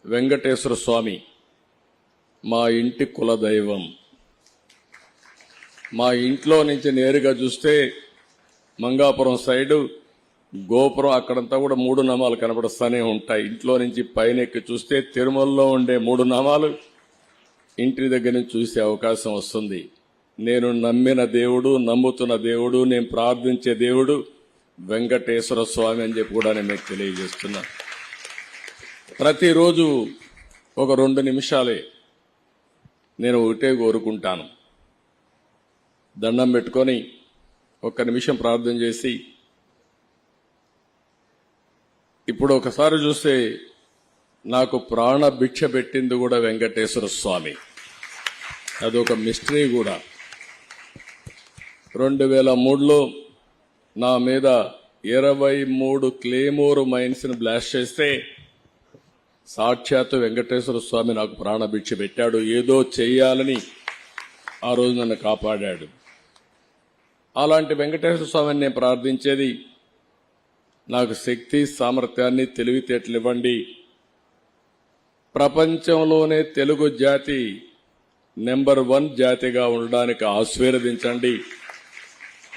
వెంకటేశ్వర స్వామి మా ఇంటి కులదైవం. మా ఇంట్లో నుంచి నేరుగా చూస్తే మంగాపురం సైడు గోపురం అక్కడంతా కూడా 3 నామాలు కనబడుస్తూనే ఉంటాయి. ఇంట్లో నుంచి పైన ఎక్కి చూస్తే తిరుమలలో ఉండే 3 నామాలు ఇంటి దగ్గర నుంచి చూసే అవకాశం వస్తుంది. నేను నమ్మిన దేవుడు, నమ్ముతున్న దేవుడు, నేను ప్రార్థించే దేవుడు వెంకటేశ్వర స్వామి అని చెప్పి కూడా నేను మీకు తెలియజేస్తున్నా. ప్రతిరోజు ఒక 2 నిమిషాలే నేను ఒకటే కోరుకుంటాను. దండం పెట్టుకొని 1 నిమిషం ప్రార్థన చేసి, ఇప్పుడు ఒకసారి చూస్తే నాకు ప్రాణ భిక్ష పెట్టింది కూడా వెంకటేశ్వర స్వామి. అదొక మిస్టరీ కూడా. 2003లో నా మీద 23 క్లేమోర్ మైన్స్ ని బ్లాస్ట్ చేస్తే సాక్షాత్తు వెంకటేశ్వర స్వామి నాకు ప్రాణభిక్ష పెట్టాడు. ఏదో చెయ్యాలని ఆ రోజు నన్ను కాపాడాడు. అలాంటి వెంకటేశ్వర స్వామిని నేను ప్రార్థించేది, నాకు శక్తి, సామర్థ్యాన్ని, తెలివితేటలు ఇవ్వండి. ప్రపంచంలోనే తెలుగు జాతి నెంబర్ 1 జాతిగా ఉండడానికి ఆశీర్వదించండి.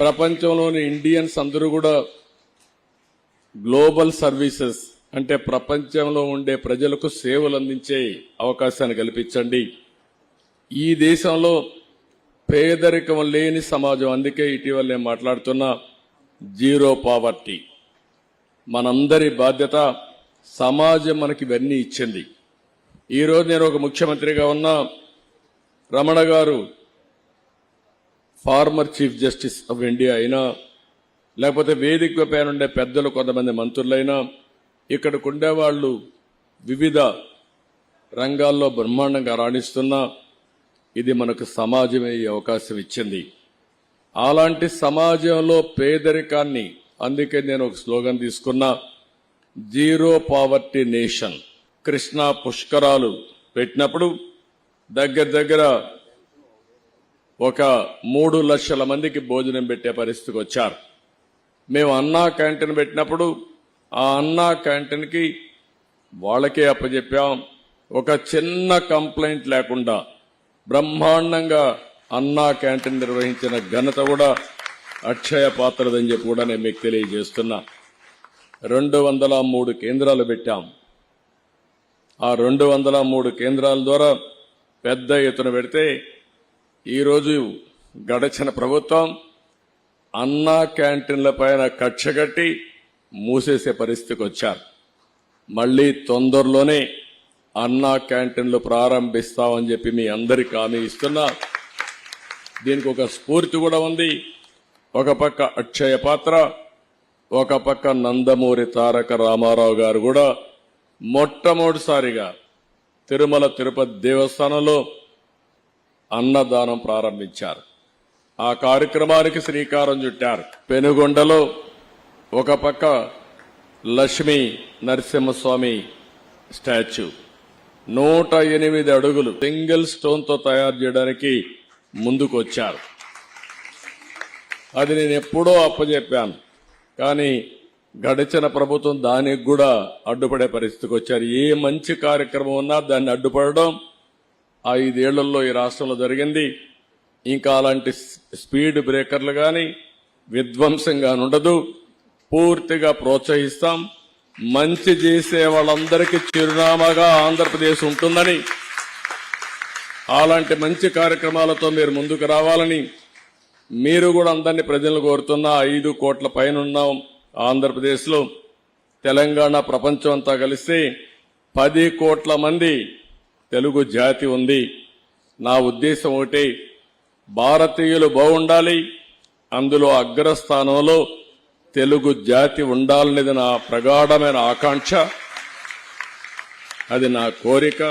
ప్రపంచంలోని ఇండియన్స్ అందరూ కూడా గ్లోబల్ సర్వీసెస్ అంటే ప్రపంచంలో ఉండే ప్రజలకు సేవలు అందించే అవకాశాన్ని కల్పించండి. ఈ దేశంలో పేదరికం లేని సమాజం, అందుకే ఇటీవల నేను మాట్లాడుతున్నా జీరో పావర్టీ. మనందరి బాధ్యత. సమాజం మనకి ఇవన్నీ ఇచ్చింది. ఈరోజు నేను ఒక ముఖ్యమంత్రిగా ఉన్నా, రమణ గారు former chief justice of India అయినా, లేకపోతే వేదిక పైన ఉండే పెద్దలు కొంతమంది మంత్రులైనా, ఇక్కడికి ఉండేవాళ్లు వివిధ రంగాల్లో బ్రహ్మాండంగా రాణిస్తున్నా, ఇది మనకు సమాజమే ఈ అవకాశం ఇచ్చింది. అలాంటి సమాజంలో పేదరికాన్ని, అందుకే నేను ఒక స్లోగన్ తీసుకున్నా, జీరో పావర్టీ నేషన్. కృష్ణా పుష్కరాలు పెట్టినప్పుడు దగ్గర ఒక 3 లక్షల మందికి భోజనం పెట్టే పరిస్థితికి వచ్చారు. మేము అన్నా క్యాంటీన్ పెట్టినప్పుడు ఆ అన్నా క్యాంటీన్కి వాళ్ళకే అప్పచెప్పాం. ఒక చిన్న కంప్లైంట్ లేకుండా బ్రహ్మాండంగా అన్నా క్యాంటీన్ నిర్వహించిన ఘనత కూడా అక్షయ పాత్రదని చెప్పి కూడా నేను మీకు తెలియజేస్తున్నా. 203 కేంద్రాలు పెట్టాం. ఆ 203 కేంద్రాల ద్వారా పెద్ద ఎత్తున పెడితే ఈరోజు గడచిన ప్రభుత్వం అన్నా క్యాంటీన్ల పైన కక్షగట్టి మూసేసే పరిస్థితికి వచ్చారు. మళ్లీ తొందరలోనే అన్నా క్యాంటీన్లు ప్రారంభిస్తామని చెప్పి మీ అందరికీ హామీ ఇస్తున్నా. దీనికి ఒక స్ఫూర్తి కూడా ఉంది. ఒక పక్క అక్షయ పాత్ర, ఒక పక్క నందమూరి తారక రామారావు గారు కూడా మొట్టమొదటిసారిగా తిరుమల తిరుపతి దేవస్థానంలో అన్నదానం ప్రారంభించారు. ఆ కార్యక్రమానికి శ్రీకారం చుట్టారు. పెనుగొండలో ఒక పక్క లక్ష్మీ నరసింహస్వామి స్టాచ్యూ 108 అడుగులు సింగిల్ స్టోన్ తో తయారు చేయడానికి ముందుకు వచ్చారు. అది నేను ఎప్పుడో అప్పచెప్పాను, కానీ గడిచిన ప్రభుత్వం దానికి కూడా అడ్డుపడే పరిస్థితికి వచ్చారు. ఏ మంచి కార్యక్రమం ఉన్నా దాన్ని అడ్డుపడడం 5 ఏళ్లలో ఈ రాష్ట్రంలో జరిగింది. ఇంకా అలాంటి స్పీడ్ బ్రేకర్లు గాని విధ్వంసంగా ఉండదు. పూర్తిగా ప్రోత్సహిస్తాం. మంచి చేసే వాళ్ళందరికీ చిరునామాగా ఆంధ్రప్రదేశ్ ఉంటుందని, అలాంటి మంచి కార్యక్రమాలతో మీరు ముందుకు రావాలని మీరు కూడా అందరినీ ప్రజలను కోరుతున్నా. 5 కోట్ల పైన ఉన్నాం ఆంధ్రప్రదేశ్లో. తెలంగాణ ప్రపంచం అంతా కలిస్తే 10 కోట్ల మంది తెలుగు జాతి ఉంది. నా ఉద్దేశం ఒకటే, భారతీయులు బాగుండాలి, అందులో అగ్రస్థానంలో తెలుగు జాతి ఉండాలనేది నా ప్రగాఢమైన ఆకాంక్ష, అది నా కోరిక.